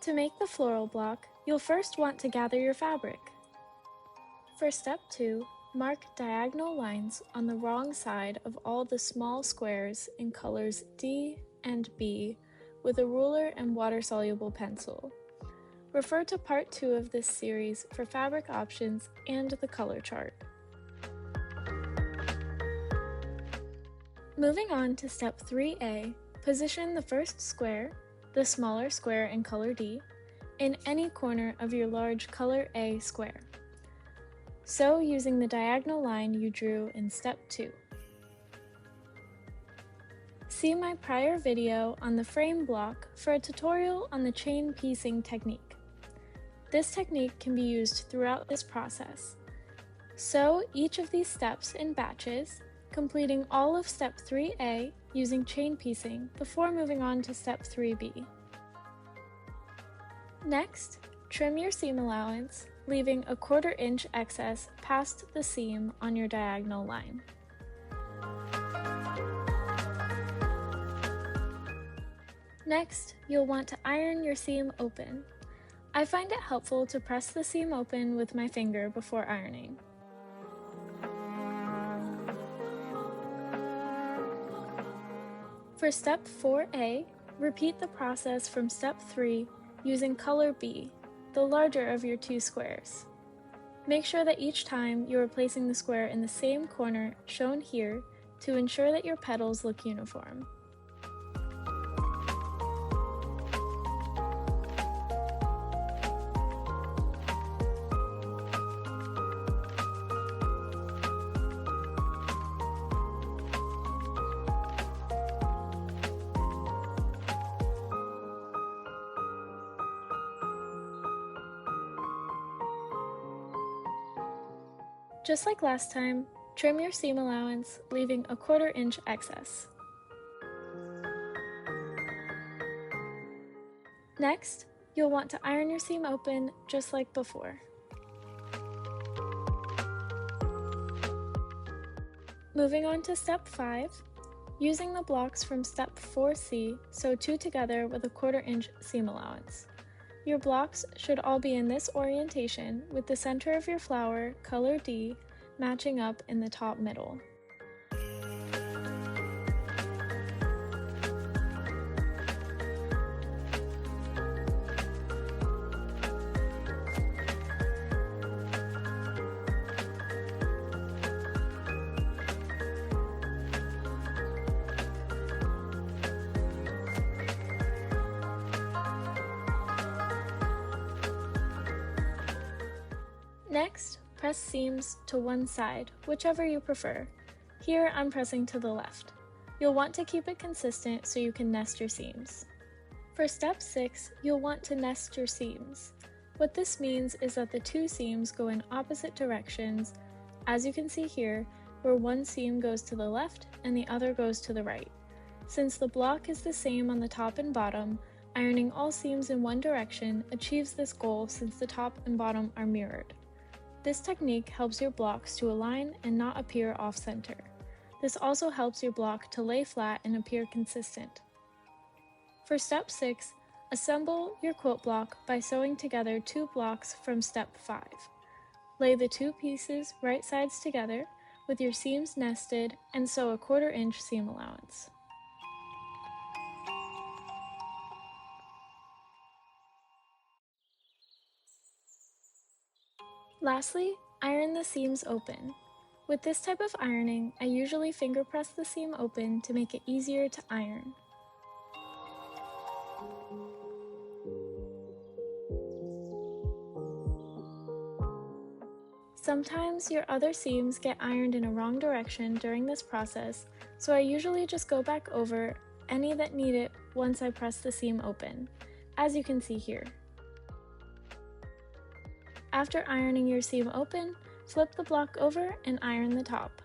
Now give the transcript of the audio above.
To make the floral block, you'll first want to gather your fabric. For step 2, mark diagonal lines on the wrong side of all the small squares in colors D and B with a ruler and water-soluble pencil. Refer to part 2 of this series for fabric options and the color chart. Moving on to step 3A, position the first square, the smaller square in color D, in any corner of your large color A square. Sew using the diagonal line you drew in step 2. See my prior video on the frame block for a tutorial on the chain piecing technique. This technique can be used throughout this process. Sew each of these steps in batches, completing all of step 3A using chain piecing before moving on to step 3B. Next, trim your seam allowance, leaving a 1/4 inch excess past the seam on your diagonal line. Next, you'll want to iron your seam open. I find it helpful to press the seam open with my finger before ironing. For step 4A, repeat the process from step 3 using color B, the larger of your 2 squares. Make sure that each time you are placing the square in the same corner shown here to ensure that your petals look uniform. Just like last time, trim your seam allowance, leaving a 1/4 inch excess. Next, you'll want to iron your seam open just like before. Moving on to step 5, using the blocks from step 4C, sew 2 together with a 1/4 inch seam allowance. Your blocks should all be in this orientation with the center of your flower, color D, matching up in the top middle. Next, press seams to one side, whichever you prefer. Here I'm pressing to the left. You'll want to keep it consistent so you can nest your seams. For step 6, you'll want to nest your seams. What this means is that the 2 seams go in opposite directions, as you can see here, where one seam goes to the left and the other goes to the right. Since the block is the same on the top and bottom, ironing all seams in one direction achieves this goal since the top and bottom are mirrored. This technique helps your blocks to align and not appear off-center. This also helps your block to lay flat and appear consistent. For step 6, assemble your quilt block by sewing together 2 blocks from step 5. Lay the 2 pieces right sides together with your seams nested and sew a 1/4 inch seam allowance. Lastly, iron the seams open. With this type of ironing, I usually finger press the seam open to make it easier to iron. Sometimes your other seams get ironed in a wrong direction during this process, so I usually just go back over any that need it once I press the seam open, as you can see here. After ironing your seam open, flip the block over and iron the top.